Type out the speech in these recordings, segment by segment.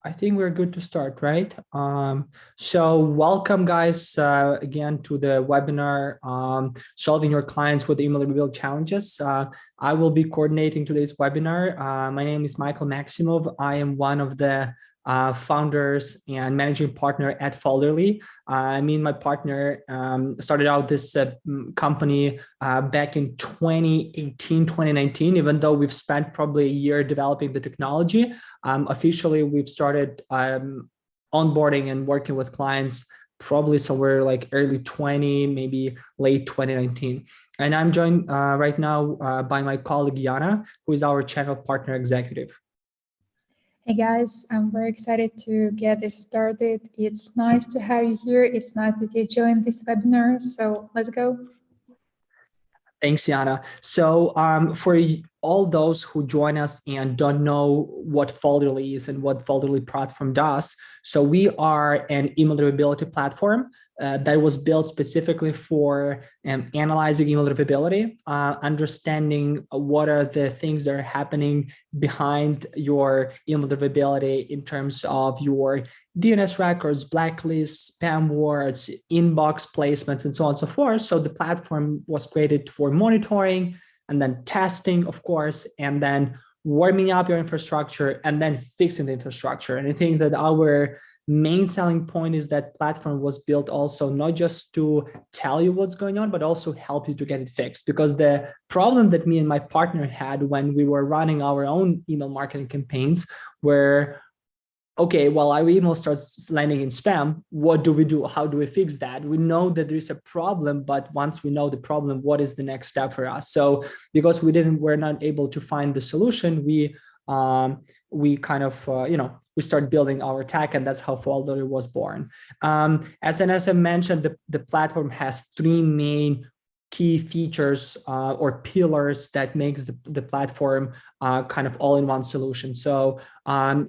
I think we're good to start, right? So welcome guys again to the webinar, Solving Your Clients with Email Rebuild Challenges. I will be coordinating today's webinar. My name is Michael Maximov. I am one of the founders and managing partner at Folderly. Me and my partner started out this company back in 2018, 2019, even though we've spent probably a year developing the technology. Officially, we've started onboarding and working with clients probably somewhere like early 20, maybe late 2019. And I'm joined right now by my colleague Yana, who is our channel partner executive. Hey guys, I'm very excited to get this started. It's nice to have you here. It's nice that you joined this webinar. So let's go. Thanks, Yana. So for all those who join us and don't know what Folderly is and what Folderly platform does, so we are an email deliverability platform that was built specifically for analyzing email deliverability, understanding what are the things that are happening behind your email deliverability in terms of your DNS records, blacklists, spam words, inbox placements, and so on and so forth. So the platform was created for monitoring and then testing, of course, and then warming up your infrastructure and then fixing the infrastructure. And I think that our main selling point is that platform was built also not just to tell you what's going on, but also help you to get it fixed. Because the problem that me and my partner had when we were running our own email marketing campaigns were, okay, well, our email starts landing in spam. What do we do? How do we fix that? We know that there's a problem, but once we know the problem, what is the next step for us? So because we're not able to find the solution, we kind of, we start building our tech, and that's how Folderly was born. As I mentioned, the platform has three main key features or pillars that makes the platform kind of all-in-one solution. So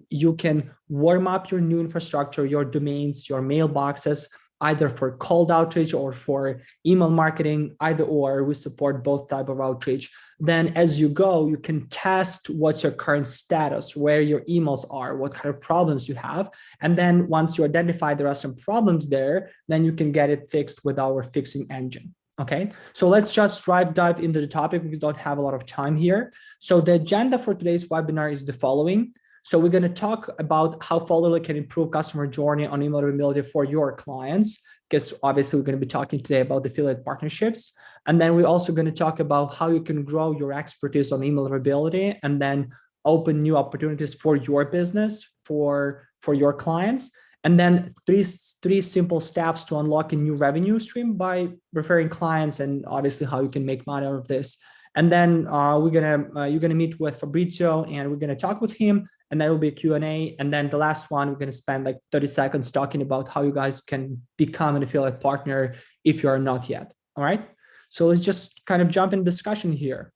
you can warm up your new infrastructure, your domains, your mailboxes, either for cold outreach or for email marketing, either or. We support both type of outreach. Then as you go, you can test what's your current status, where your emails are, what kind of problems you have. And then once you identify there are some problems there, then you can get it fixed with our fixing engine. Okay, so let's just dive into the topic because we don't have a lot of time here. So the agenda for today's webinar is the following. So we're going to talk about how Folderly can improve customer journey on email availability for your clients, because obviously we're going to be talking today about affiliate partnerships. And then we're also going to talk about how you can grow your expertise on email availability and then open new opportunities for your business, for your clients. And then three simple steps to unlock a new revenue stream by referring clients, and obviously how you can make money out of this. And then you're gonna meet with Fabrizio, and we're gonna talk with him, and there will be a Q&A. And then the last one, we're gonna spend like 30 seconds talking about how you guys can become an affiliate partner if you are not yet. All right. So let's just kind of jump in discussion here.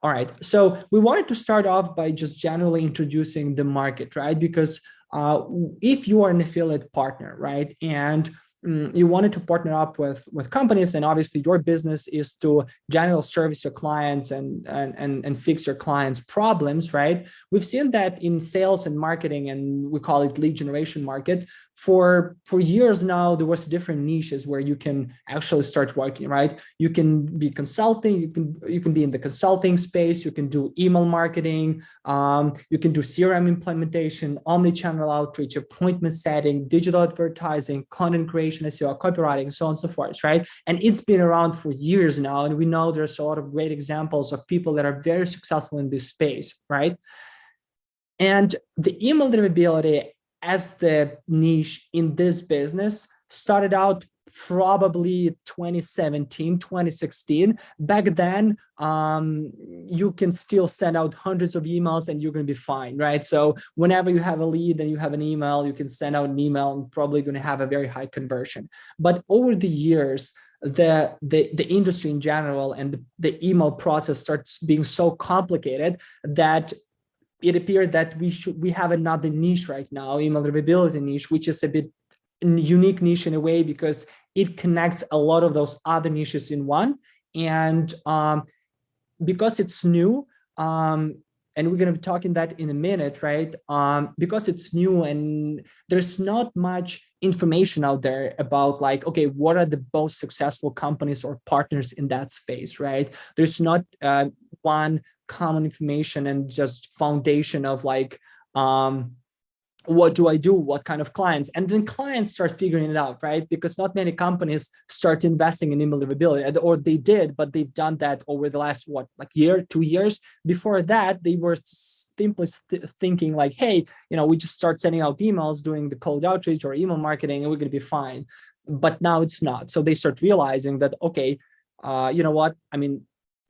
All right. So we wanted to start off by just generally introducing the market, right? Because if you are an affiliate partner, right, and you wanted to partner up with companies, and obviously your business is to generally service your clients and fix your clients' problems, right? We've seen that in sales and marketing, and we call it lead generation market. For years now, there was different niches where you can actually start working, right? You can be consulting, you can be in the consulting space, you can do email marketing, you can do CRM implementation, omni-channel outreach, appointment setting, digital advertising, content creation, SEO, copywriting, so on and so forth, right? And it's been around for years now, and we know there's a lot of great examples of people that are very successful in this space, right? And the email deliverability as the niche in this business started out probably 2017, 2016. Back then, you can still send out hundreds of emails and you're going to be fine, right? So whenever you have a lead and you have an email, you can send out an email and probably going to have a very high conversion. But over the years, the industry in general and the email process starts being so complicated that it appeared that we have another niche right now, email deliverability niche, which is a bit unique niche in a way because it connects a lot of those other niches in one. And because it's new, and we're going to be talking that in a minute, right? Because it's new and there's not much information out there about like, okay, what are the most successful companies or partners in that space, right? There's not one common information and just foundation of like, what do I do? What kind of clients? And then clients start figuring it out, right? Because not many companies start investing in email deliverability, or they did, but they've done that over the last, what, like year, 2 years? Before that, they were simply thinking like, hey, we just start sending out emails, doing the cold outreach or email marketing, and we're going to be fine. But now it's not. So they start realizing that, okay, you know what? I mean,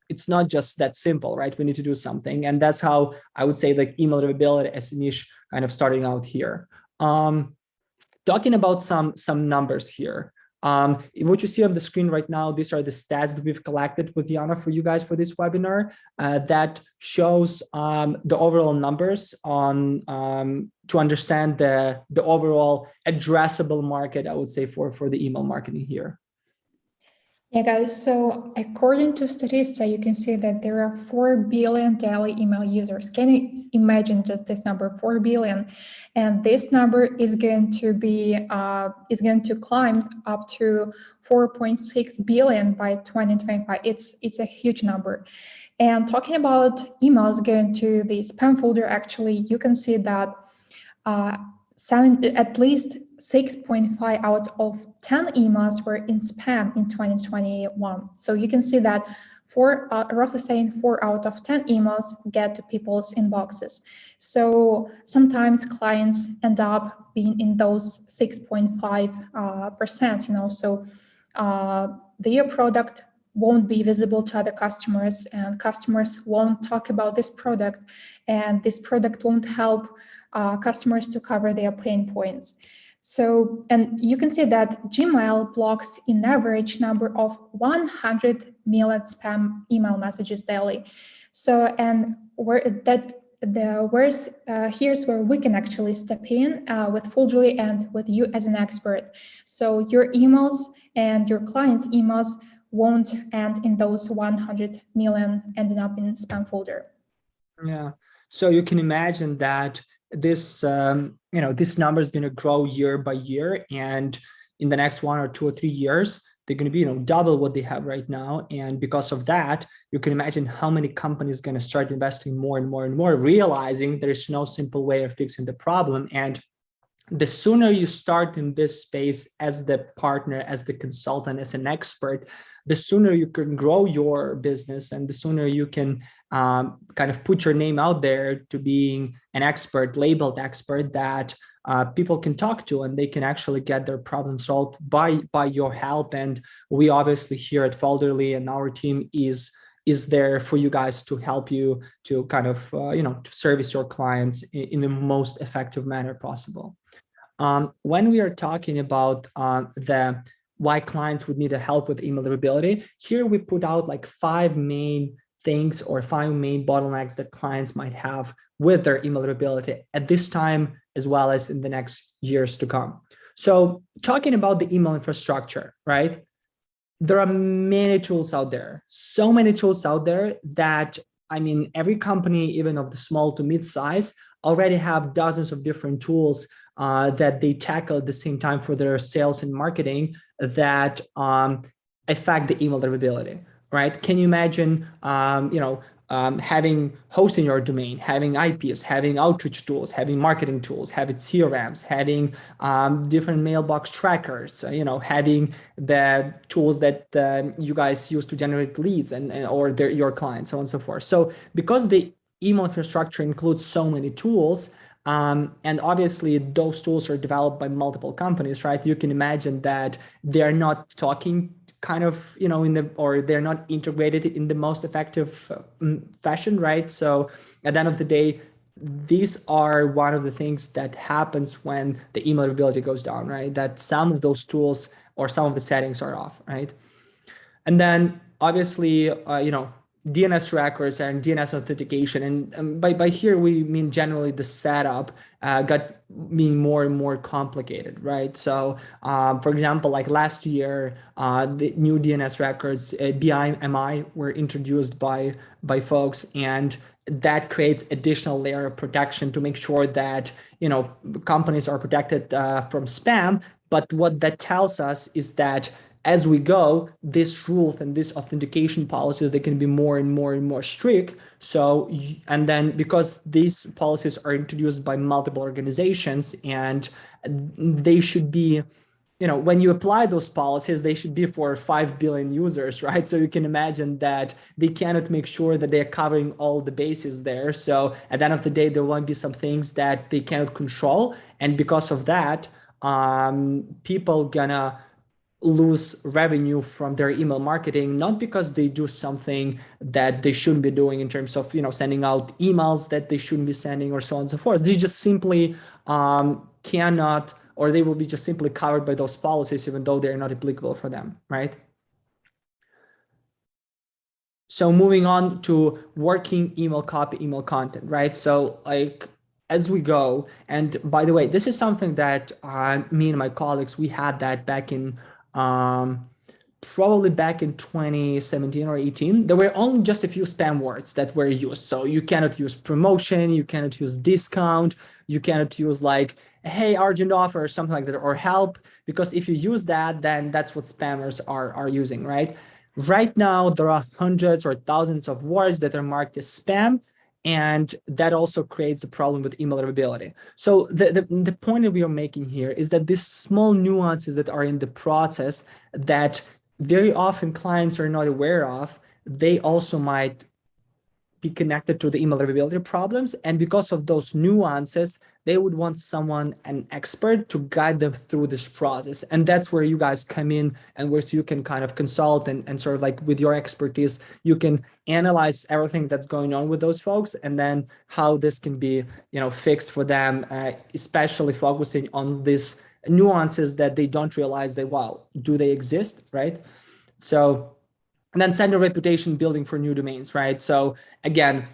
it's not just that simple, right? We need to do something. And that's how I would say like email deliverability as a niche kind of starting out here. Talking about some numbers here. What you see on the screen right now, these are the stats that we've collected with Yana for you guys for this webinar that shows the overall numbers on to understand the overall addressable market, I would say, for the email marketing here. Yeah, guys, so according to Statista, you can see that there are 4 billion daily email users. Can you imagine just this number, 4 billion? And this number is going to be, is going to climb up to 4.6 billion by 2025. It's a huge number. And talking about emails going to the spam folder, actually, you can see that at least 6.5 out of 10 emails were in spam in 2021. So you can see that roughly saying 4 out of 10 emails get to people's inboxes. So sometimes clients end up being in those 6.5%, so their product won't be visible to other customers, and customers won't talk about this product, and this product won't help customers to cover their pain points. So, and you can see that Gmail blocks an average number of 100 million spam email messages daily. So, and here's where we can actually step in with Folderly and with you as an expert. So your emails and your clients' emails won't end in those 100 million ending up in spam folder. Yeah. So you can imagine that this this number is going to grow year by year, and in the next 1 or 2 or 3 years they're going to be double what they have right now. And because of that, you can imagine how many companies are going to start investing more and more and more, realizing there's no simple way of fixing the problem. And the sooner you start in this space as the partner, as the consultant, as an expert, the sooner you can grow your business, and the sooner you can kind of put your name out there to being an expert, labeled expert that people can talk to, and they can actually get their problem solved by your help. And we obviously here at Folderly and our team is there for you guys to help you to kind of to service your clients in the most effective manner possible. When we are talking about why clients would need a help with email deliverability, here we put out like 5 main things or 5 main bottlenecks that clients might have with their email deliverability at this time, as well as in the next years to come. So talking about the email infrastructure, right? There are many tools out there, so many tools out there that, I mean, every company, even of the small to mid-size, already have dozens of different tools that they tackle at the same time for their sales and marketing that affect the email deliverability, right? Can you imagine, having hosting your domain, having IPs, having outreach tools, having marketing tools, having CRMs, having different mailbox trackers, having the tools that you guys use to generate leads or your clients, so on and so forth. So because the email infrastructure includes so many tools, and obviously those tools are developed by multiple companies, right? You can imagine that they're not talking kind of, or they're not integrated in the most effective fashion, right? So at the end of the day, these are one of the things that happens when the email availability goes down, right? That some of those tools or some of the settings are off, right? And then obviously, DNS records and DNS authentication. And by here, we mean generally the setup got being more and more complicated, right? So for example, like last year, the new DNS records, BIMI, were introduced by folks, and that creates additional layer of protection to make sure that, you know, companies are protected from spam. But what that tells us is that as we go, these rules and these authentication policies, they can be more and more and more strict. So, and then because these policies are introduced by multiple organizations, and they should be, you know, when you apply those policies, they should be for 5 billion users, right? So you can imagine that they cannot make sure that they're covering all the bases there. So at the end of the day, there will be some things that they cannot control. And because of that, people gonna lose revenue from their email marketing, not because they do something that they shouldn't be doing in terms of, you know, sending out emails that they shouldn't be sending, or so on and so forth. They just simply cannot, or they will be just simply covered by those policies, even though they're not applicable for them, right? So moving on to working email copy, email content, right? So like, as we go, and by the way, this is something that me and my colleagues, we had that back in probably back in 2017 or 18. There were only just a few spam words that were used. So you cannot use promotion, you cannot use discount, you cannot use like, hey, urgent offer, or something like that, or help, because if you use that, then that's what spammers are using, right? Right now, there are hundreds or thousands of words that are marked as spam, and that also creates the problem with email readability. So the point that we are making here is that these small nuances that are in the process that very often clients are not aware of, they also might be connected to the email readability problems. And because of those nuances, they would want someone, an expert, to guide them through this process. And that's where you guys come in, and where you can kind of consult and sort of like with your expertise, you can analyze everything that's going on with those folks, and then how this can be, you know, fixed for them, especially focusing on these nuances that they don't realize that, wow, do they exist, right? So, and then sender reputation building for new domains, right? So again,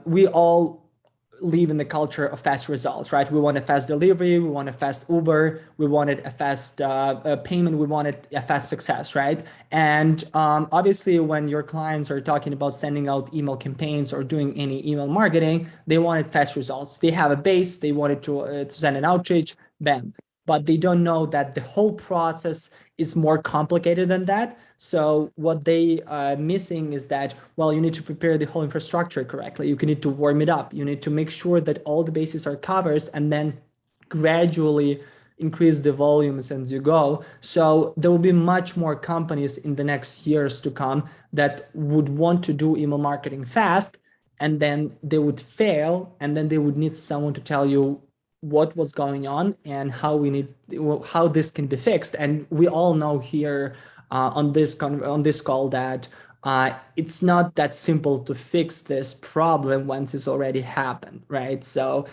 we all live in the culture of fast results, right? We want a fast delivery, we want a fast Uber, we wanted a fast payment, we wanted a fast success, right? And obviously, when your clients are talking about sending out email campaigns or doing any email marketing, they wanted fast results. They have a base, they wanted to send an outreach, bam. But they don't know that the whole process is more complicated than that. So what they are missing is that, well, you need to prepare the whole infrastructure correctly. You need to warm it up. You need to make sure that all the bases are covered, and then gradually increase the volumes as you go. So there will be much more companies in the next years to come that would want to do email marketing fast, and then they would fail, and then they would need someone to tell you what was going on and how this can be fixed. And we all know here on this call that it's not that simple to fix this problem once it's already happened, right? So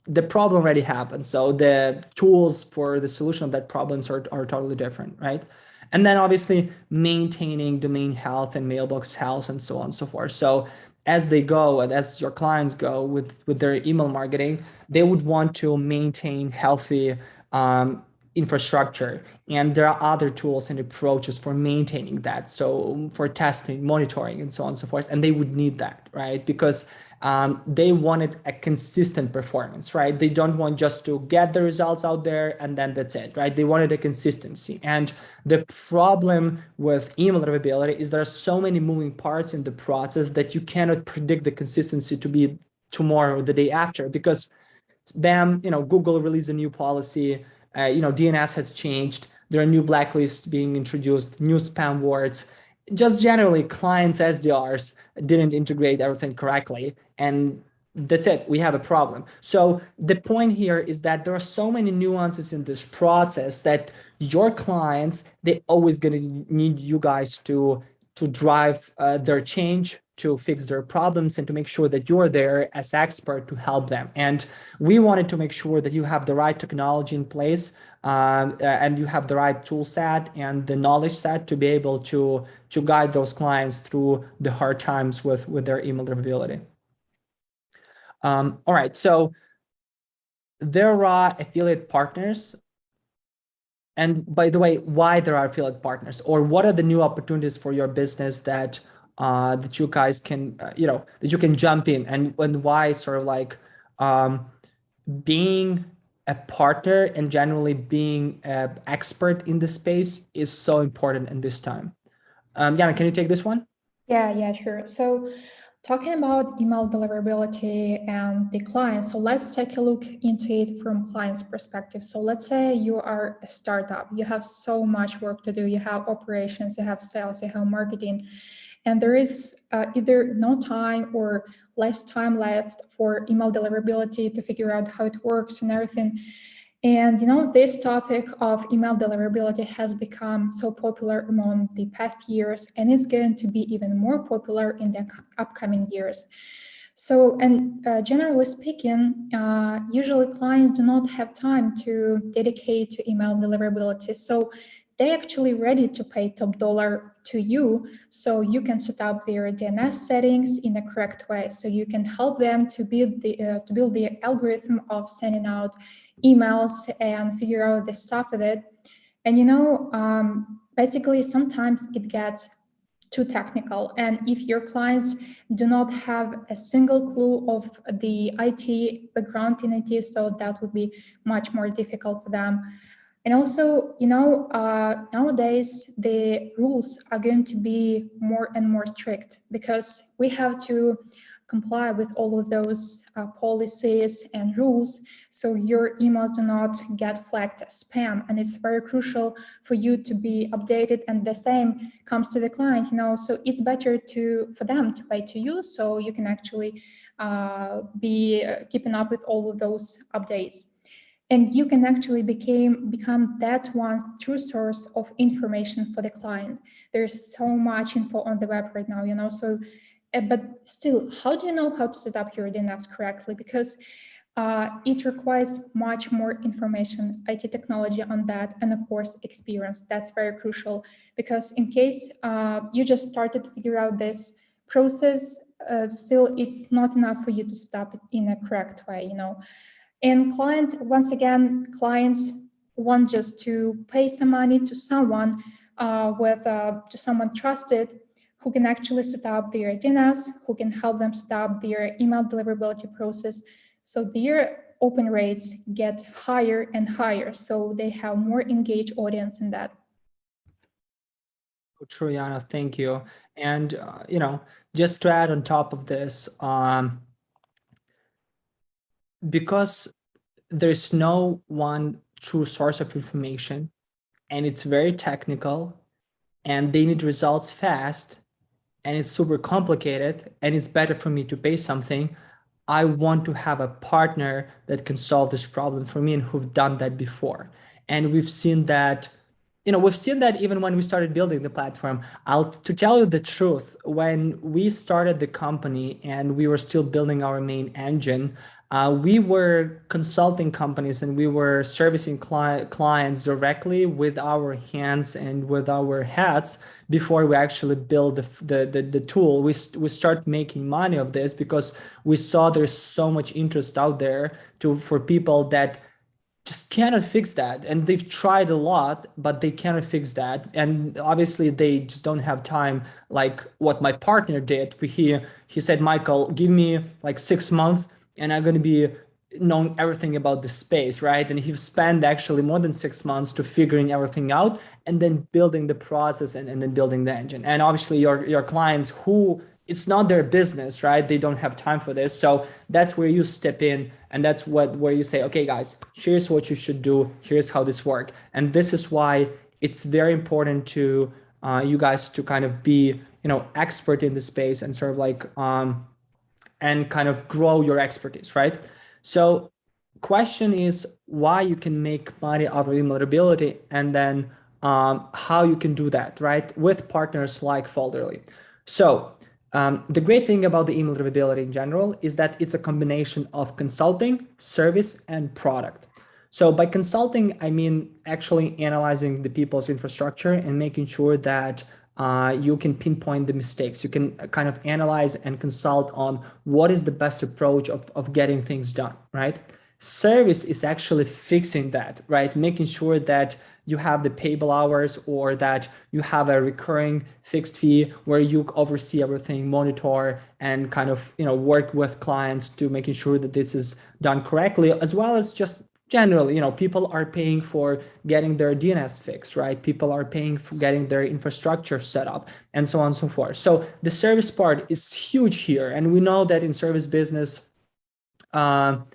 the problem already happened. So the tools for the solution of that problems are totally different, right? And then obviously maintaining domain health and mailbox health and so on and so forth. So as they go, and as your clients go with their email marketing, they would want to maintain healthy infrastructure. And there are other tools and approaches for maintaining that. So for testing, monitoring, and so on and so forth. And they would need that, right? Because they wanted a consistent performance, right? They don't want just to get the results out there and then that's it, right? They wanted a consistency. And the problem with email readability is there are so many moving parts in the process that you cannot predict the consistency to be tomorrow or the day after, because bam, Google released a new policy, DNS has changed, there are new blacklists being introduced, new spam words. Just generally, clients SDRs didn't integrate everything correctly, and that's it. We have a problem. So the point here is that there are so many nuances in this process that your clients, they always gonna need you guys to drive their change, to fix their problems and to make sure that you're there as expert to help them. And we wanted to make sure that you have the right technology in place, and you have the right tool set and the knowledge set to be able to guide those clients through the hard times with their email deliverability. All right, so there are affiliate partners. And by the way, why there are affiliate partners, or what are the new opportunities for your business that that you guys can, that you can jump in, and why sort of like being a partner and generally being an expert in the space is so important in this time. Yana, can you take this one? Yeah, sure. So talking about email deliverability and the client, so let's take a look into it from client's perspective. So let's say you are a startup, you have so much work to do, you have operations, you have sales, you have marketing, and there is either no time or less time left for email deliverability to figure out how it works and everything. And this topic of email deliverability has become so popular among the past years, and it's going to be even more popular in the upcoming years. So, and generally speaking, usually clients do not have time to dedicate to email deliverability. So they're actually ready to pay top dollar to you, so you can set up their DNS settings in the correct way. So you can help them to build the algorithm of sending out emails and figure out the stuff with it. And basically sometimes it gets too technical, and if your clients do not have a single clue of the IT background in IT, so that would be much more difficult for them. And also, nowadays the rules are going to be more and more strict, because we have to comply with all of those policies and rules, so your emails do not get flagged as spam. And it's very crucial for you to be updated, and the same comes to the client, so it's better for them to pay to you, so you can actually be keeping up with all of those updates. And you can actually become that one true source of information for the client. There's so much info on the web right now, so but still, how do you know how to set up your DNS correctly? Because it requires much more information, IT technology on that, and of course, experience. That's very crucial, because in case you just started to figure out this process, still it's not enough for you to set up it in a correct way, And clients want just to pay some money to someone to someone trusted, who can actually set up their DNS, who can help them set up their email deliverability process. So their open rates get higher and higher. So they have more engaged audience in that. True, Yana, thank you. And, just to add on top of this, because there's no one true source of information, and it's very technical, and they need results fast, and it's super complicated, and it's better for me to pay something, I want to have a partner that can solve this problem for me and who've done that before. And we've seen that, even when we started building the platform. To tell you the truth, when we started the company and we were still building our main engine, we were consulting companies and we were servicing clients directly with our hands and with our heads before we actually build the tool. We start making money of this because we saw there's so much interest out there for people that just cannot fix that, and they've tried a lot but they cannot fix that, and obviously they just don't have time, like what my partner did. He said, Michael, give me like 6 months and I'm going to be knowing everything about the space, right? And he spent actually more than 6 months to figuring everything out and then building the process and then building the engine. And obviously your clients, who it's not their business, right? They don't have time for this. So that's where you step in, and that's where you say, okay, guys, here's what you should do. Here's how this works. And this is why it's very important to you guys to kind of be, expert in the space and sort of like and kind of grow your expertise, right? So question is why you can make money out of immutability, and then how you can do that, right? With partners like Folderly. So The great thing about the email deliverability in general is that it's a combination of consulting, service, and product. So by consulting, I mean actually analyzing the people's infrastructure and making sure that you can pinpoint the mistakes. You can kind of analyze and consult on what is the best approach of getting things done, right? Service is actually fixing that, right? Making sure that you have the payable hours or that you have a recurring fixed fee where you oversee everything, monitor, and kind of work with clients to making sure that this is done correctly, as well as just generally, people are paying for getting their DNS fixed, right? People are paying for getting their infrastructure set up, and so on and so forth. So the service part is huge here, and we know that in service business, clients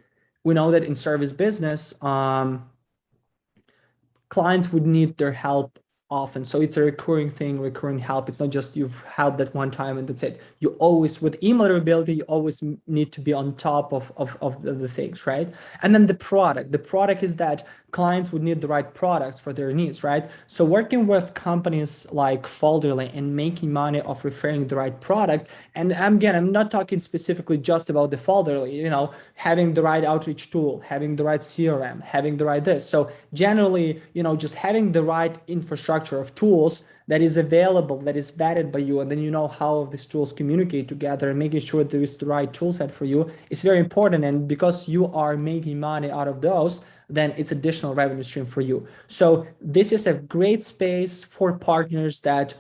would need their help often. So it's a recurring thing, recurring help. It's not just you've helped that one time and that's it. You always, with email deliverability, you always need to be on top of the things, right? And then the product is that clients would need the right products for their needs, right? So working with companies like Folderly and making money off referring the right product. And again, I'm not talking specifically just about the Folderly, having the right outreach tool, having the right CRM, having the right this. So generally, just having the right infrastructure of tools that is available, that is vetted by you, and then how these tools communicate together and making sure there is the right tool set for you is very important. And because you are making money out of those, then it's additional revenue stream for you. So this is a great space for partners that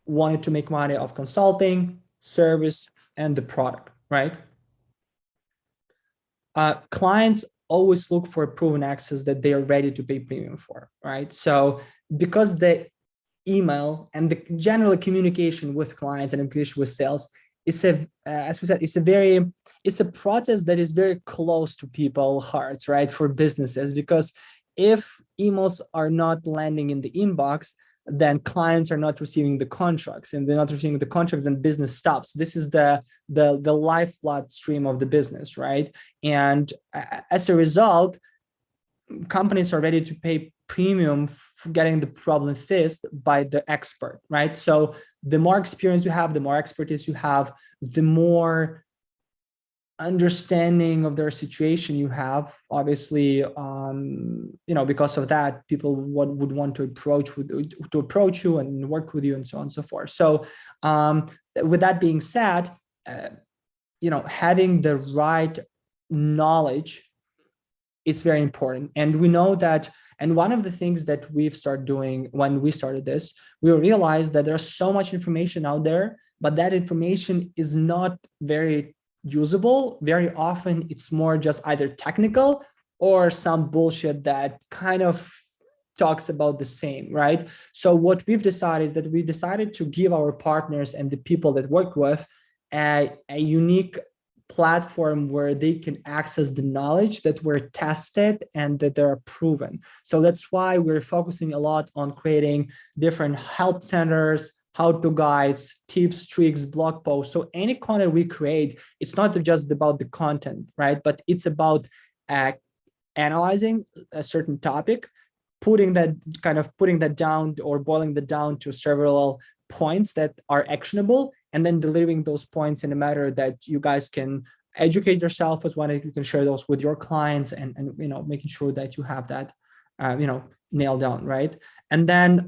wanted to make money off consulting, service, and the product, right? Clients always look for proven access that they are ready to pay premium for, right? So because the email and the general communication with clients and communication with sales is as we said, it's a process that is very close to people's hearts, right? For businesses, because if emails are not landing in the inbox, then clients are not receiving the contracts, and they're not receiving the contracts, then business stops. This is the lifeblood stream of the business, right? And as a result, companies are ready to pay premium for getting the problem fixed by the expert, right? So the more experience you have, the more expertise you have, the more understanding of their situation you have. Obviously, because of that, people would want to approach you and work with you, and so on and so forth. So with that being said, having the right knowledge is very important. And we know that, and one of the things that we've started doing when we started this, we realized that there's so much information out there, but that information is not very usable. Very often it's more just either technical or some bullshit that kind of talks about the same, right? So what we've decided that we decided to give our partners and the people that work with a unique platform where they can access the knowledge that were tested and that they're proven. So that's why we're focusing a lot on creating different help centers, how-to guides, tips, tricks, blog posts. So any content we create, it's not just about the content, right? But it's about analyzing a certain topic, putting that down or boiling that down to several points that are actionable, and then delivering those points in a manner that you guys can educate yourself as well. You can share those with your clients and making sure that you have that nailed down, right? And then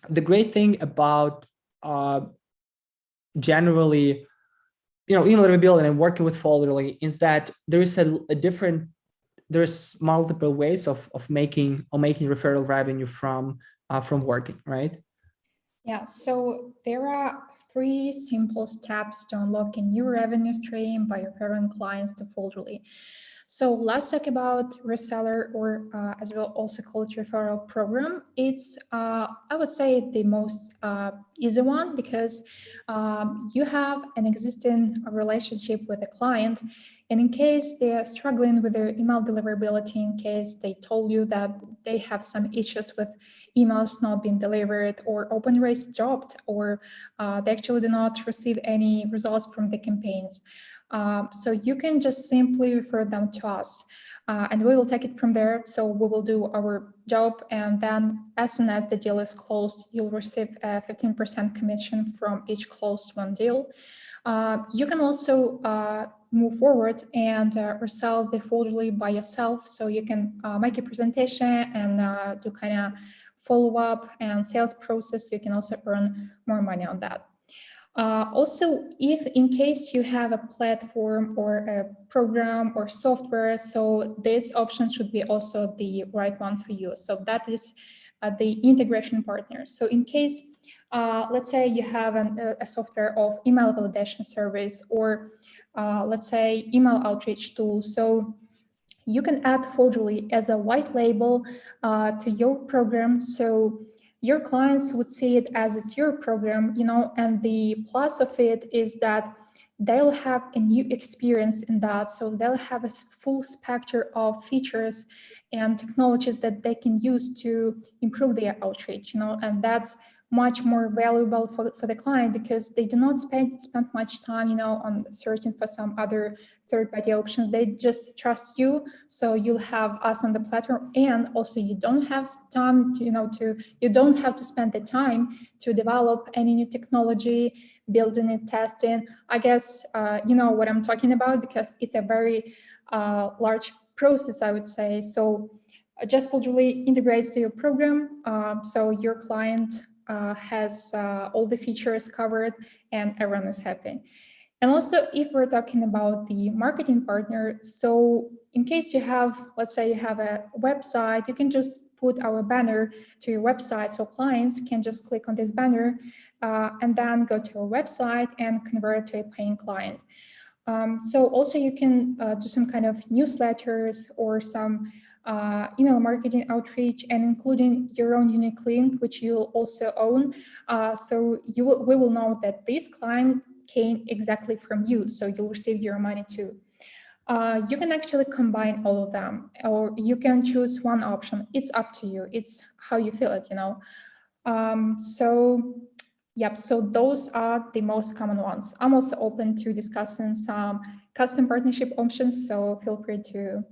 the great thing about generally email rebuilding and working with Folderly is that there is there's multiple ways of making referral revenue from working, right? Yeah, so there are 3 simple steps to unlock a new revenue stream by referring clients to Folderly. So let's talk about reseller, or as well also called referral program. It's, I would say, the most easy one, because you have an existing relationship with a client, and in case they're struggling with their email deliverability, in case they told you that they have some issues with emails not being delivered, or open rates dropped, or they actually do not receive any results from the campaigns, So you can just simply refer them to us, and we will take it from there. So we will do our job, and then as soon as the deal is closed, you'll receive a 15% commission from each closed one deal. You can also move forward and resell the Folderly by yourself. So you can make a presentation and do kind of follow-up and sales process. You can also earn more money on that. Also, if in case you have a platform or a program or software, so this option should be also the right one for you. So that is the integration partner. So in case, let's say you have a software of email validation service, or let's say email outreach tool. So you can add Folderly as a white label to your program. So your clients would see it as it's your program, and the plus of it is that they'll have a new experience in that. So they'll have a full spectrum of features and technologies that they can use to improve their outreach, and that's much more valuable for the client, because they do not spend much time, on searching for some other third-party options. They just trust you, so you'll have us on the platform, and also you don't have time to, you don't have to spend the time to develop any new technology, building it, testing. I guess you know what I'm talking about, because it's a very large process, I would say. So just Folderly integrates to your program, so your client has all the features covered and everyone is happy. And also, if we're talking about the marketing partner, so in case you have, let's say you have a website, you can just put our banner to your website, so clients can just click on this banner and then go to your website and convert it to a paying client. So also you can do some kind of newsletters or some email marketing outreach, and including your own unique link, which you'll also own. So we will know that this client came exactly from you, so you'll receive your money too. You can actually combine all of them, or you can choose one option. It's up to you. It's how you feel it, Yep, so those are the most common ones. I'm also open to discussing some custom partnership options, so feel free to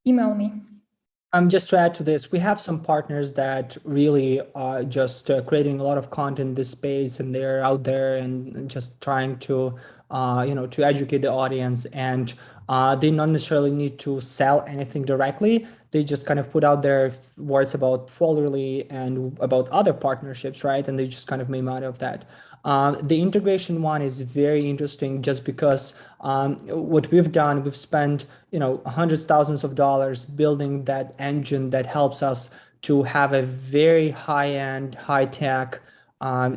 email me. Just to add to this, we have some partners that really are just creating a lot of content in this space, and they're out there and just trying to, to educate the audience. And they not necessarily need to sell anything directly. They just kind of put out their words about Folderly and about other partnerships, right? And they just kind of made money of that. The integration one is very interesting, just because what we've done, we've spent hundreds, thousands of dollars building that engine that helps us to have a very high-end, high-tech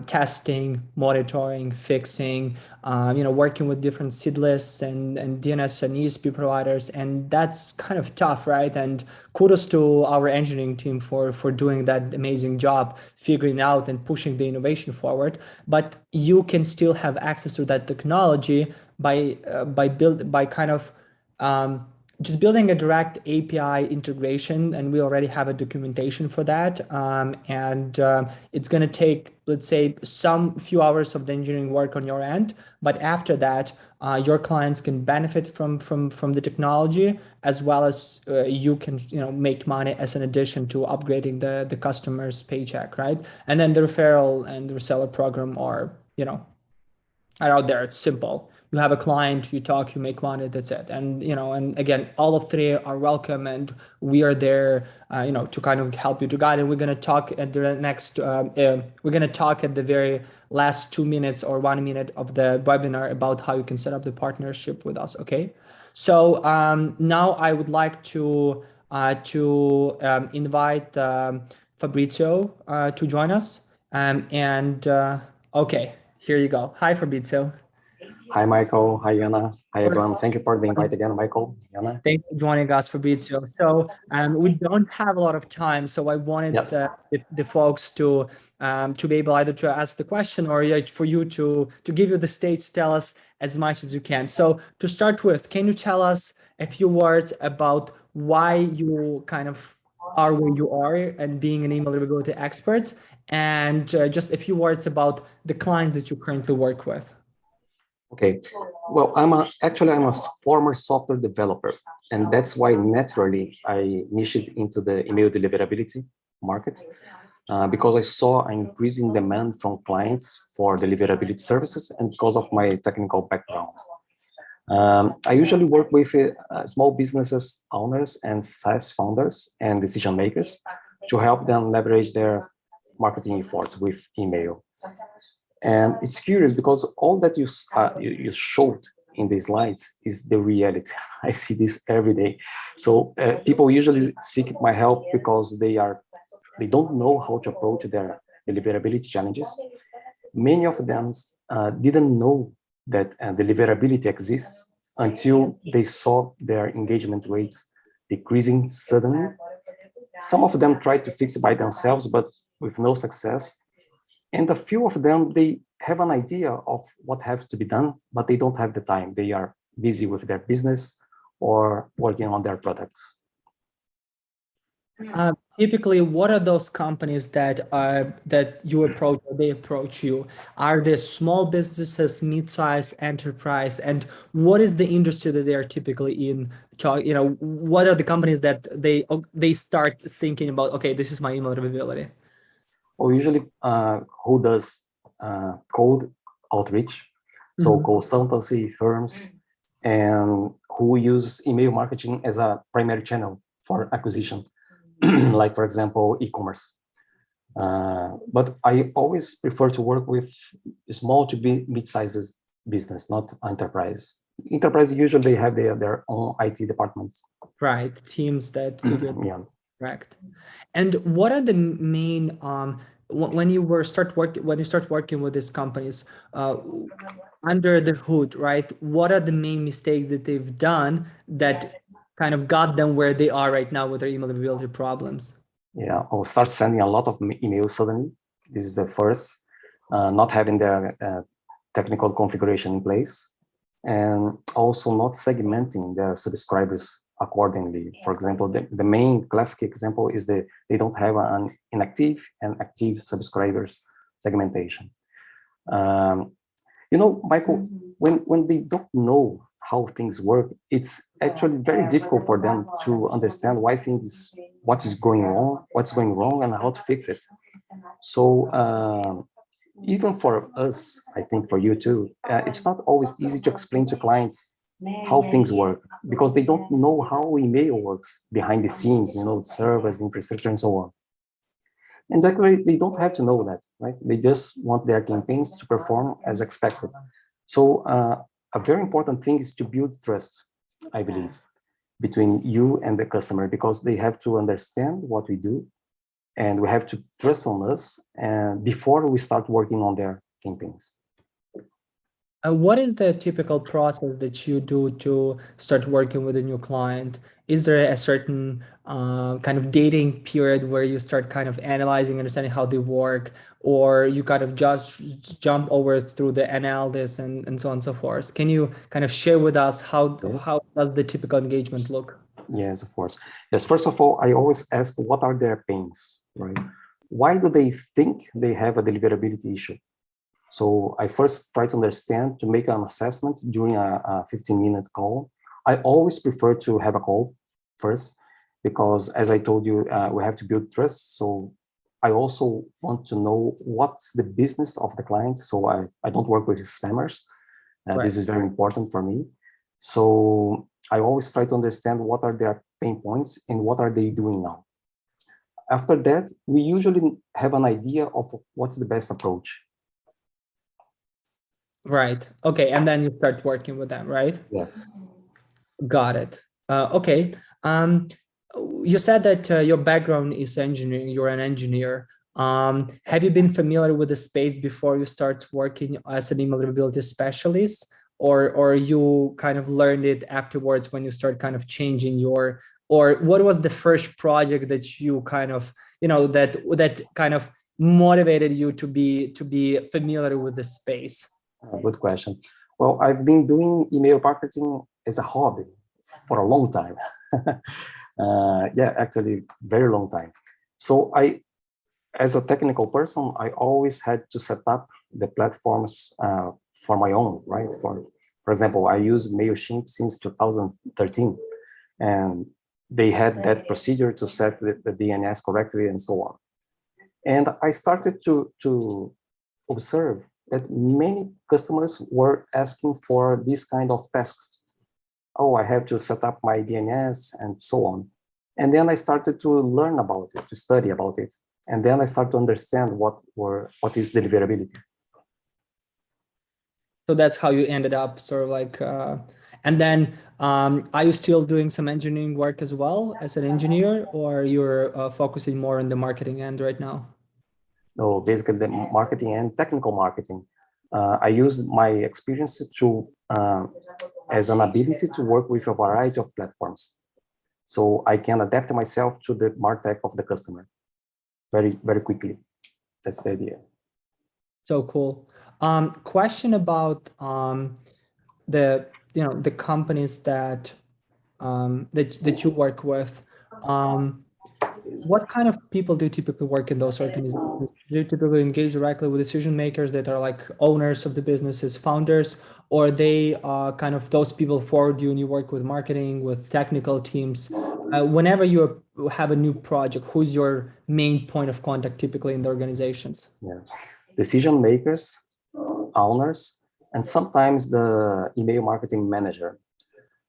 testing, monitoring, fixing, working with different seed lists and DNS and ESP providers. And that's kind of tough, right? And kudos to our engineering team for doing that amazing job, figuring out and pushing the innovation forward. But you can still have access to that technology by just building a direct API integration, and we already have a documentation for that. It's going to take, let's say, some few hours of the engineering work on your end, but after that, your clients can benefit from the technology, as well as you can make money as an addition to upgrading the customer's paycheck, right? And then the referral and the reseller program are out there. It's simple. You have a client, you talk, you make money, that's it. And and again, all of three are welcome, and we are there to kind of help you to guide. And we're going to talk at the next we're going to talk at the very last 2 minutes or 1 minute of the webinar about how you can set up the partnership with us. Okay, so now I would like to invite Fabrizio to join us. Okay, here you go. Hi, Fabrizio. Hi, Michael. Hi, Yana. Hi, everyone. Thank you for the invite again, Michael. Yana. Thanks for joining us, Fabrizio. So we don't have a lot of time, so I wanted the folks to be able either to ask the question or for you to give you the stage to tell us as much as you can. So to start with, can you tell us a few words about why you kind of are where you are and being an email deliverability expert, and just a few words about the clients that you currently work with? Okay. Well, actually I'm a former software developer, and that's why naturally I niched into the email deliverability market because I saw an increasing demand from clients for deliverability services, and because of my technical background. I usually work with small businesses owners and SaaS founders and decision makers to help them leverage their marketing efforts with email. And it's curious because all that you showed in these slides is the reality. I see this every day. So people usually seek my help because they don't know how to approach their deliverability challenges. Many of them didn't know that deliverability exists until they saw their engagement rates decreasing suddenly. Some of them tried to fix it by themselves, but with no success. And a few of them, they have an idea of what has to be done, but they don't have the time. They are busy with their business or working on their products. Typically, what are those companies that you approach or they approach you? Are they small businesses, mid-size enterprise, and what is the industry that they are typically in? You know, what are the companies that they start thinking about? Okay, this is my email availability. Or usually, who does cold outreach? So consultancy firms, and who use email marketing as a primary channel for acquisition. Like, for example, e-commerce. But I always prefer to work with small to mid-sized business, not enterprise. Enterprise usually have their own IT departments. Right, teams that figure Yeah. correct. And what are the main when you start working with these companies under the hood, right? What are the main mistakes that they've done that kind of got them where they are right now with their email availability problems? Yeah, or start sending a lot of emails suddenly. This is the first, not having their technical configuration in place, and also not segmenting their subscribers accordingly. For example, the main classic example is they don't have an inactive and active subscribers segmentation. You know, Michael, when they don't know how things work, it's actually very difficult for them to understand what's going wrong, and how to fix it. So even for us, I think for you too, it's not always easy to explain to clients how things work because they don't know how email works behind the scenes, you know, servers, infrastructure, and so on. And actually, they don't have to know that, right? They just want their campaigns to perform as expected. So a very important thing is to build trust, I believe, between you and the customer, because they have to understand what we do, and we have to trust on us and before we start working on their campaigns. What is the typical process that you do to start working with a new client? Is there a certain kind of dating period where you start kind of analyzing, understanding how they work, or you kind of just jump over through the analysis and so on and so forth? Can you kind of share with us how does the typical engagement look? Yes, of course. Yes, first of all, I always ask what are their pains, right? Why do they think they have a deliverability issue? So I first try to understand, to make an assessment during a 15-minute call. I always prefer to have a call first, because as I told you, we have to build trust. So I also want to know what's the business of the client. So I don't work with spammers. Right. This is very important for me. So I always try to understand what are their pain points and what are they doing now. After that, we usually have an idea of what's the best approach. Right. Okay. And then you start working with them, right? Yes. Got it. Okay. You said that your background is engineering. You're an engineer. Have you been familiar with the space before you start working as an email deliverability specialist, or you kind of learned it afterwards when you start kind of changing your, or what was the first project that you kind of, you know, that kind of motivated you to be familiar with the space? Good question. Well, I've been doing email marketing as a hobby for a long time. Yeah, actually, very long time. So as a technical person, I always had to set up the platforms for my own, right? For example, I use MailChimp since 2013, and they had that procedure to set the DNS correctly and so on. And I started to observe that many customers were asking for this kind of tasks. Oh, I have to set up my DNS and so on. And then I started to learn about it, to study about it. And then I started to understand what is deliverability. So that's how you ended up sort of like, and then are you still doing some engineering work as well as an engineer, or you're focusing more on the marketing end right now? No, basically the marketing and technical marketing. I use my experience to as an ability to work with a variety of platforms. So I can adapt myself to the MarTech of the customer very, very quickly. That's the idea. So cool. Question about the companies that that you work with. What kind of people do you typically work in those organizations? Do you typically engage directly with decision makers that are like owners of the businesses, founders, or they kind of those people forward you and you work with marketing, with technical teams? Whenever you have a new project, who's your main point of contact typically in the organizations? Yeah. Decision makers, owners, and sometimes the email marketing manager.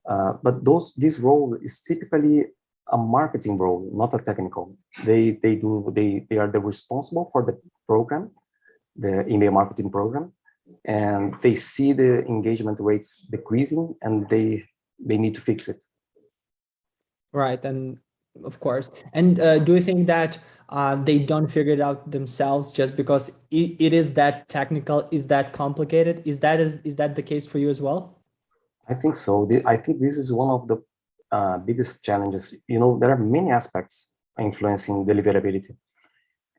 But this role is typically a marketing role, not a technical. They are the responsible for the program, the email marketing program, and they see the engagement rates decreasing, and they need to fix it. Right, and of course. And do you think that they don't figure it out themselves just because it is that technical, is that complicated? Is that the case for you as well? I think so. I think this is one of the biggest challenges. You know, there are many aspects influencing deliverability,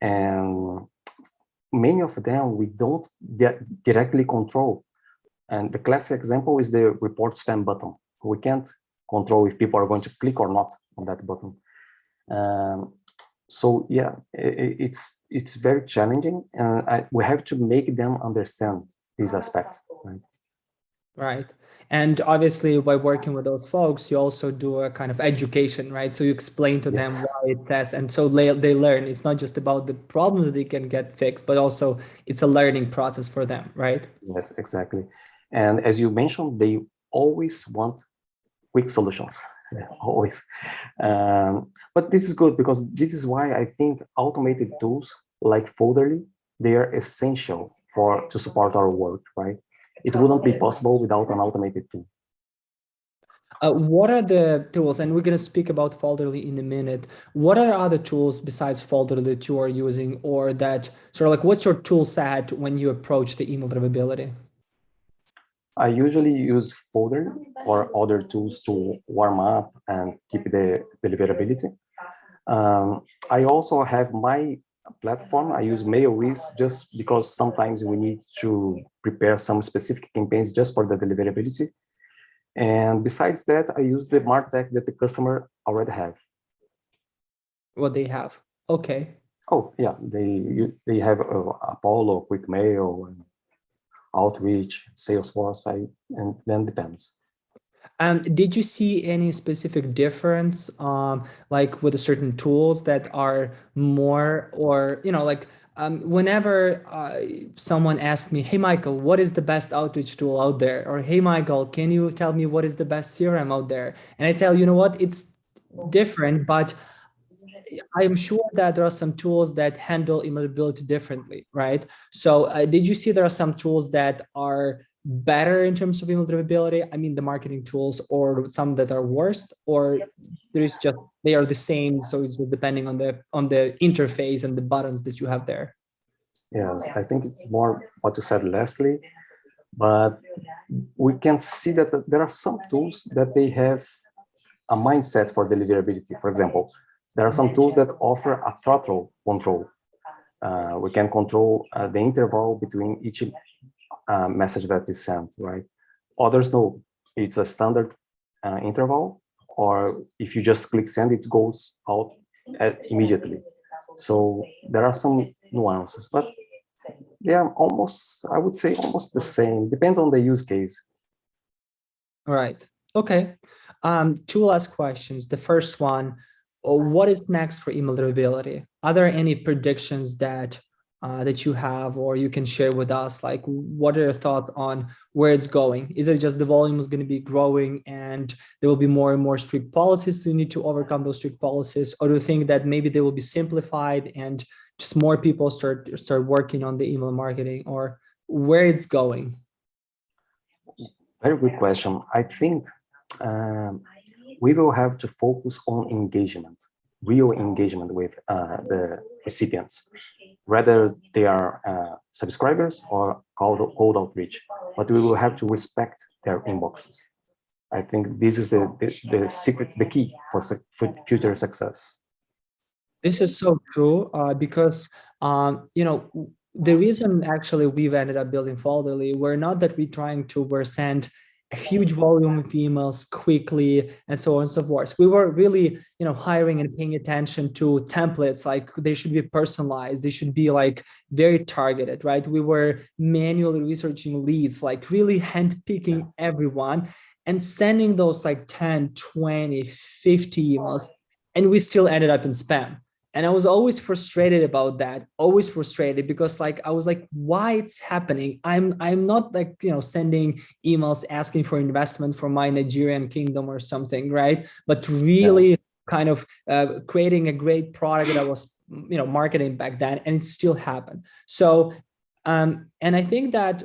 and many of them we don't directly control. And the classic example is the report spam button. We can't control if people are going to click or not on that button. So yeah, it's very challenging, and we have to make them understand this aspect. Right? Right. And obviously by working with those folks, you also do a kind of education, right? So you explain to them why it tests, and so they learn. It's not just about the problems that they can get fixed, but also it's a learning process for them, right? Yes, exactly. And as you mentioned, they always want quick solutions, always. But this is good because this is why I think automated tools like Folderly, they are essential to support our work, right? It wouldn't be possible without an automated tool. What are the tools, and we're going to speak about Folderly in a minute. What are other tools besides Folderly that you are using, or that sort of like what's your tool set when you approach the email deliverability? I usually use Folderly or other tools to warm up and keep the deliverability. I also have my platform. I use MailWiz just because sometimes we need to prepare some specific campaigns just for the deliverability. And besides that, I use the MarTech that the customer already have. What they have. Okay. Oh, yeah, they have Apollo, Quick Mail, and Outreach, Salesforce, and then depends. Did you see any specific difference, like with certain tools that are more, or, like whenever someone asks me, hey, Michael, what is the best outreach tool out there? Or, hey, Michael, can you tell me what is the best CRM out there? And I tell you know what, it's different, but I am sure that there are some tools that handle emailability differently, right? So did you see there are some tools that are better in terms of email deliverability? I mean, the marketing tools, or some that are worse, or they are the same. So it's depending on the interface and the buttons that you have there. Yes, I think it's more what you said, Leslie, but we can see that there are some tools that they have a mindset for deliverability. For example, there are some tools that offer a throttle control. We can control the interval between each message that is sent, right? Others, no, it's a standard interval, or if you just click send, it goes out immediately. So there are some nuances, but they are almost, I would say, almost the same. Depends on the use case. All right. Okay. Two last questions. The first one, what is next for email deliverability? Are there any predictions that that you have or you can share with us? Like, what are your thoughts on where it's going? Is it just the volume is going to be growing and there will be more and more strict policies to need to overcome those strict policies? Or do you think that maybe they will be simplified and just more people start working on the email marketing, or where it's going? Very good question. I think we will have to focus on engagement, real engagement with the recipients, whether they are subscribers or cold outreach, but we will have to respect their inboxes. I think this is the secret, the key for future success. This is so true because, you know, the reason actually we've ended up building Folderly, we're not that we're send a huge volume of emails quickly and so on and so forth. We were really, you know, hiring and paying attention to templates, like they should be personalized. They should be like very targeted, right? We were manually researching leads, like really handpicking everyone and sending those like 10, 20, 50 emails. And we still ended up in spam. And I was always frustrated about that, always frustrated because like, I was like, why it's happening? I'm not like, you know, sending emails asking for investment for my Nigerian kingdom or something, right? But really kind of creating a great product that I was, you know, marketing back then, and it still happened. So, and I think that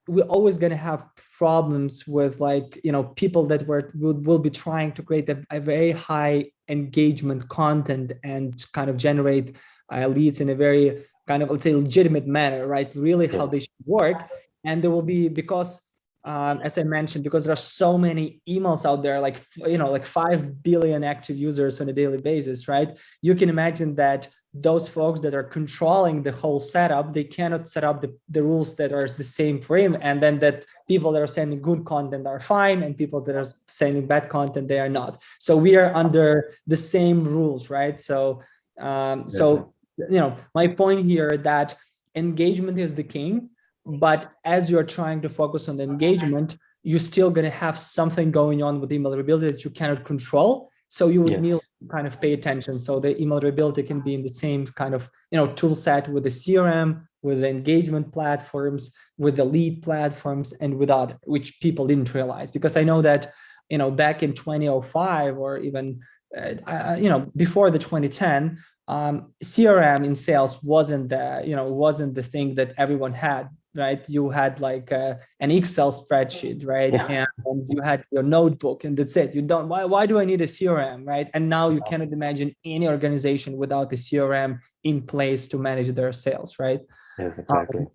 we're always going to have problems with, like, you know, people that will be trying to create a very high engagement content and kind of generate leads in a very kind of, let's say, legitimate manner, right? Really how they should work. And there will be, because as I mentioned, because there are so many emails out there, like, you know, like 5 billion active users on a daily basis, right? You can imagine that those folks that are controlling the whole setup, they cannot set up the rules that are the same for him. And then that people that are sending good content are fine, and people that are sending bad content, they are not. So we are under the same rules, right? So, so, you know, my point here that engagement is the king, but as you're trying to focus on the engagement, you're still going to have something going on with email deliverability that you cannot control. So you would need to kind of pay attention. So the email deliverability can be in the same kind of, you know, tool set with the CRM, with the engagement platforms, with the lead platforms, and with other, which people didn't realize. Because I know that, you know, back in 2005 or even, you know, before the 2010, CRM in sales wasn't the thing that everyone had, right? You had like an Excel spreadsheet, right? And you had your notebook, and that's it. You don't, why do I need a CRM, right? And now you cannot imagine any organization without a CRM in place to manage their sales, right? Yes, exactly.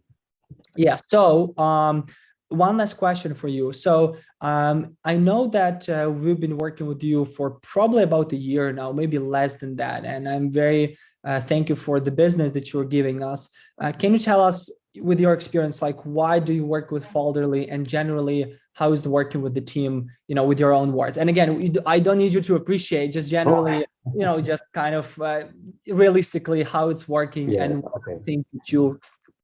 Yeah. So one last question for you. So I know that we've been working with you for probably about a year now, maybe less than that. And I'm very thank you for the business that you're giving us. Can you tell us, with your experience, like, why do you work with Folderly, and generally, how is working with the team, you know, with your own words? And again, I don't need you to appreciate, just generally, you know, just kind of realistically how it's working, and what I think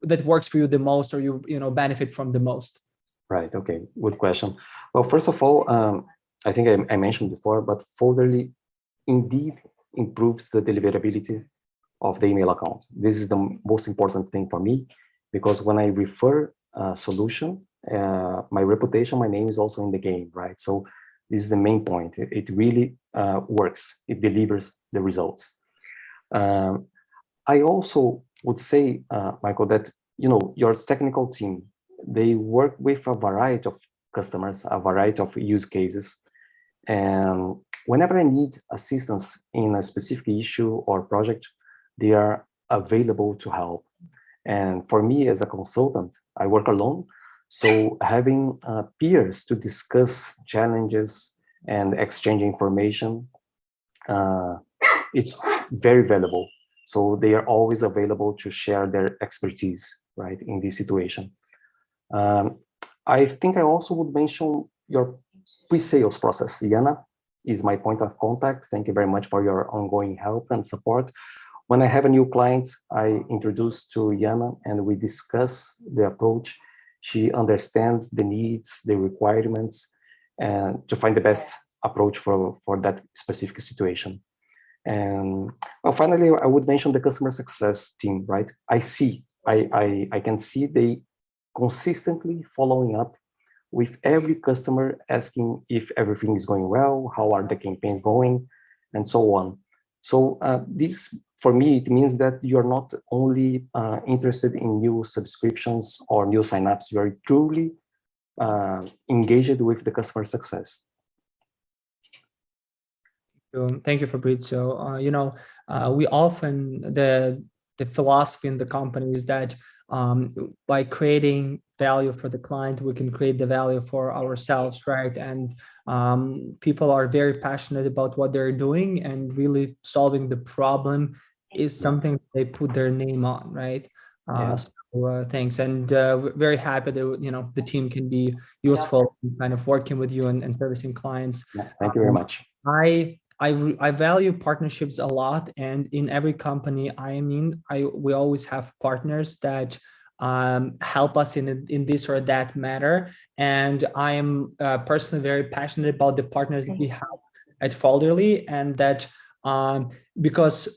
that works for you the most, or you know, benefit from the most. Right. Okay. Good question. Well, first of all, I think I mentioned before, but Folderly indeed improves the deliverability of the email account. This is the most important thing for me, because when I refer a solution, my reputation, my name is also in the game, right? So this is the main point. It really works. It delivers the results. I also would say, Michael, that, you know, your technical team, they work with a variety of customers, a variety of use cases. And whenever I need assistance in a specific issue or project, they are available to help. And for me as a consultant, I work alone. So having peers to discuss challenges and exchange information, it's very valuable. So they are always available to share their expertise, right, in this situation. I think I also would mention your pre-sales process. Yana is my point of contact. Thank you very much for your ongoing help and support. When I have a new client, I introduce to Yana and we discuss the approach. She understands the needs, the requirements, and to find the best approach for that specific situation. And well, finally, I would mention the customer success team, right? I can see they consistently following up with every customer, asking if everything is going well, how are the campaigns going, and so on. So this, for me, it means that you're not only interested in new subscriptions or new signups, you are truly engaged with the customer success. Thank you, Fabrizio. We often, the philosophy in the company is that by creating value for the client, we can create the value for ourselves, right? And people are very passionate about what they're doing, and really solving the problem is something they put their name on, right? Yeah. So thanks, and we're very happy that the team can be useful in kind of working with you and servicing clients. Yeah, thank you very much. I value partnerships a lot, and in every company I am in, we always have partners that help us in this or that matter. And I am personally very passionate about the partners that we have at Folderly, and that because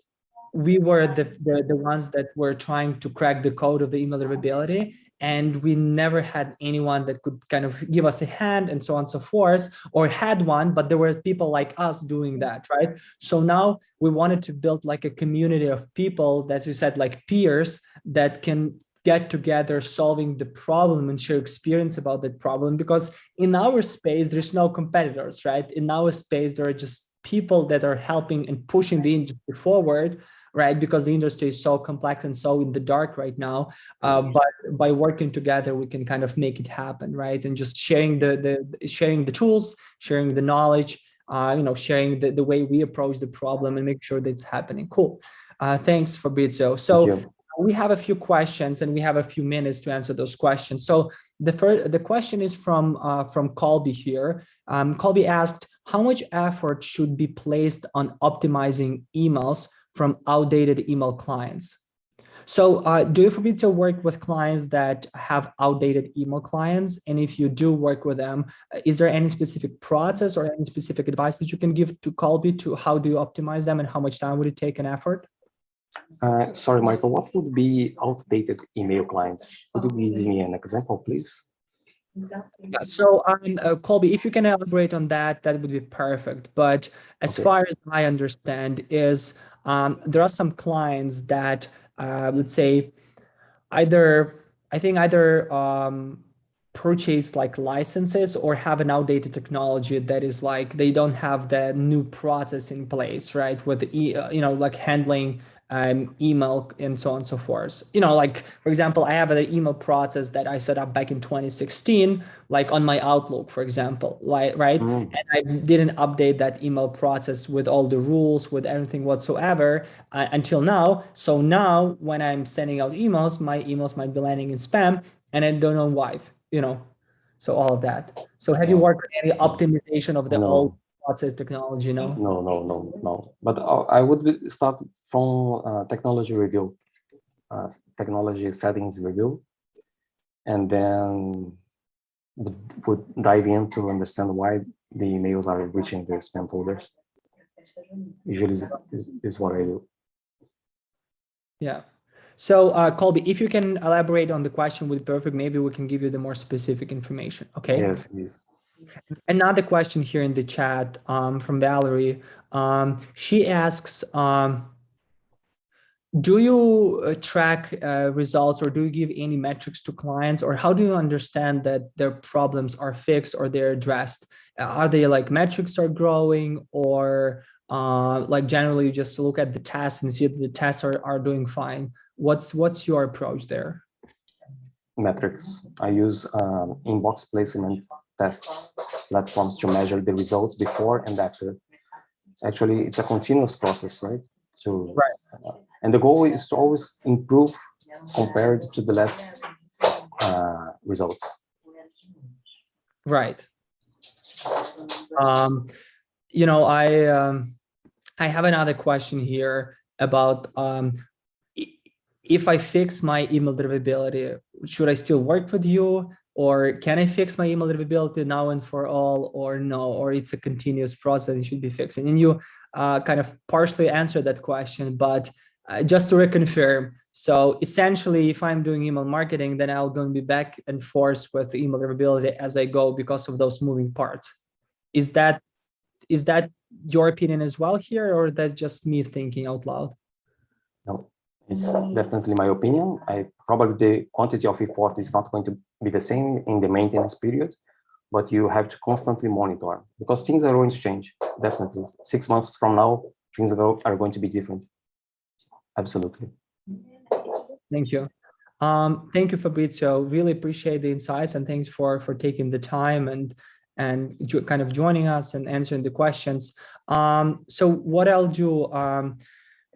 we were the ones that were trying to crack the code of the email deliverability, and we never had anyone that could kind of give us a hand and so on and so forth, or had one, but there were people like us doing that, right? So now we wanted to build like a community of people, that you said, like peers, that can get together solving the problem and share experience about that problem. Because in our space, there's no competitors, right? In our space, there are just people that are helping and pushing the industry forward, right? Because the industry is so complex and so in the dark right now. But by working together, we can kind of make it happen, right? And just sharing sharing the tools, sharing the knowledge, sharing the way we approach the problem, and make sure that it's happening. Cool. Thanks, Fabrizio. So we have a few questions, and we have a few minutes to answer those questions. So the question is from Colby here. Colby asked, how much effort should be placed on optimizing emails from outdated email clients? So do you, Fabrizio, work with clients that have outdated email clients? And if you do work with them, is there any specific process or any specific advice that you can give to Colby to how do you optimize them, and how much time would it take and effort? Sorry, Michael, what would be outdated email clients? Could you give me an example, please? Yeah, so Colby, if you can elaborate on that, that would be perfect. But as far as I understand is there are some clients that, let's say, either purchase like licenses or have an outdated technology that is like, they don't have the new process in place, right? With like handling email and so on and so forth. Like, for example, I have an email process that I set up back in 2016, like on my Outlook, for example, right? And I didn't update that email process with all the rules, with everything whatsoever until now. So now when I'm sending out emails, my emails might be landing in spam, and I don't know why, so all of that. So have you worked on any optimization of the old process technology? No. But I would start from technology review, technology settings review, and then would dive in to understand why the emails are reaching the spam folders. Usually is what I do. Yeah. So Colby, if you can elaborate on the question would be perfect. Maybe we can give you the more specific information. Okay. Yes, please. Another question here in the chat from Valerie. She asks, do you track results, or do you give any metrics to clients, or how do you understand that their problems are fixed or they're addressed? Are they like metrics are growing, or like generally you just look at the tests and see that the tests are doing fine? What's your approach there? Metrics. I use inbox placement tests platforms to measure the results before and after. Actually, it's a continuous process, right? And the goal is to always improve compared to the last results. Right. I have another question here. about if I fix my email deliverability, should I still work with you? Or can I fix my email deliverability now and for all, or no, or it's a continuous process and should be fixed? And you kind of partially answered that question, but just to reconfirm, so essentially, if I'm doing email marketing, then I'll going to be back and forth with email deliverability as I go because of those moving parts. Is that your opinion as well here, or that's just me thinking out loud? No, it's definitely my opinion. Probably the quantity of effort is not going to be the same in the maintenance period, but you have to constantly monitor because things are going to change. Definitely, 6 months from now, things are going to be different. Absolutely. Thank you. Thank you, Fabrizio. Really appreciate the insights, and thanks for taking the time and kind of joining us and answering the questions. So what I'll do,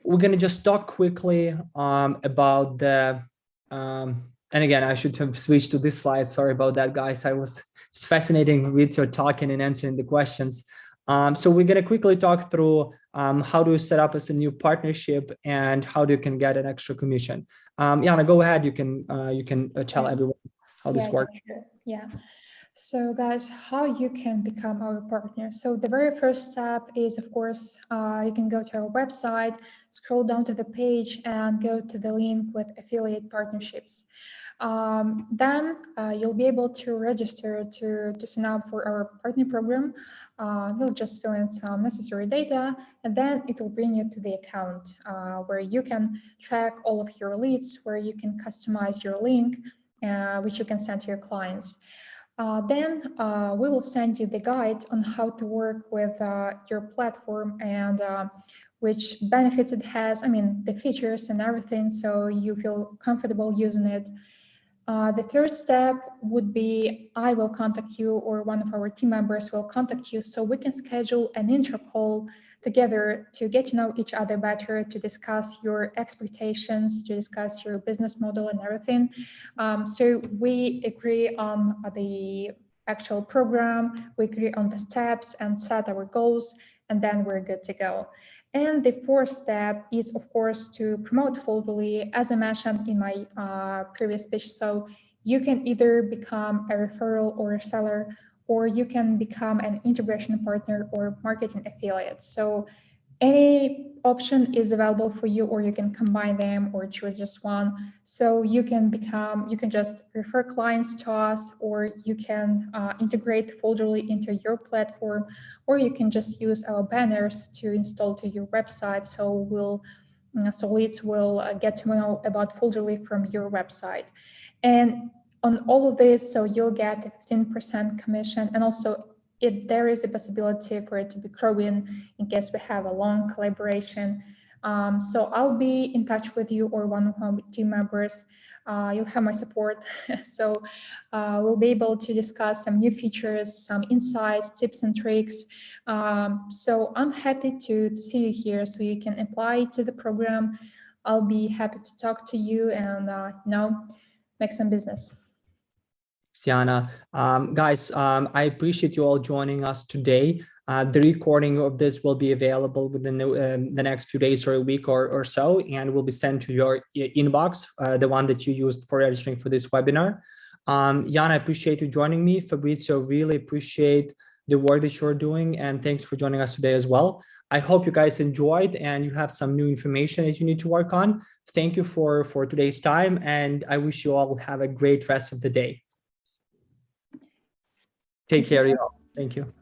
we're going to just talk quickly about the, and again, I should have switched to this slide. Sorry about that, guys. It's fascinating with your talking and answering the questions. So we're going to quickly talk through how do you set up as a new partnership and how you can get an extra commission. Jana, go ahead. You can tell everyone how this works. Sure. Yeah. So guys, how you can become our partner. So the very first step is, of course, you can go to our website, scroll down to the page and go to the link with affiliate partnerships. Then you'll be able to register to sign up for our partner program. You'll just fill in some necessary data, and then it will bring you to the account where you can track all of your leads, where you can customize your link, which you can send to your clients. Then we will send you the guide on how to work with your platform and which benefits it has, I mean, the features and everything, so you feel comfortable using it. The third step would be I will contact you or one of our team members will contact you so we can schedule an intro call together to get to know each other better, to discuss your expectations, to discuss your business model and everything. So we agree on the actual program, we agree on the steps and set our goals, and then we're good to go. And the fourth step is, of course, to promote Foldly, as I mentioned in my previous speech. So you can either become a referral or a seller, or you can become an integration partner or marketing affiliate. So any option is available for you, or you can combine them or choose just one. So you can just refer clients to us, or you can integrate Folderly into your platform, or you can just use our banners to install to your website. So leads will get to know about Folderly from your website. And on all of this, so you'll get a 15% commission, and also there is a possibility for it to be growing in case we have a long collaboration. So I'll be in touch with you or one of my team members. You'll have my support. So we'll be able to discuss some new features, some insights, tips and tricks. So I'm happy to see you here so you can apply to the program. I'll be happy to talk to you and make some business. Jana. Guys, I appreciate you all joining us today. The recording of this will be available within the next few days or a week or so, and will be sent to your inbox, the one that you used for registering for this webinar. Jana, I appreciate you joining me. Fabrizio, really appreciate the work that you're doing, and thanks for joining us today as well. I hope you guys enjoyed and you have some new information that you need to work on. Thank you for today's time, and I wish you all have a great rest of the day. Take care, y'all. Thank you.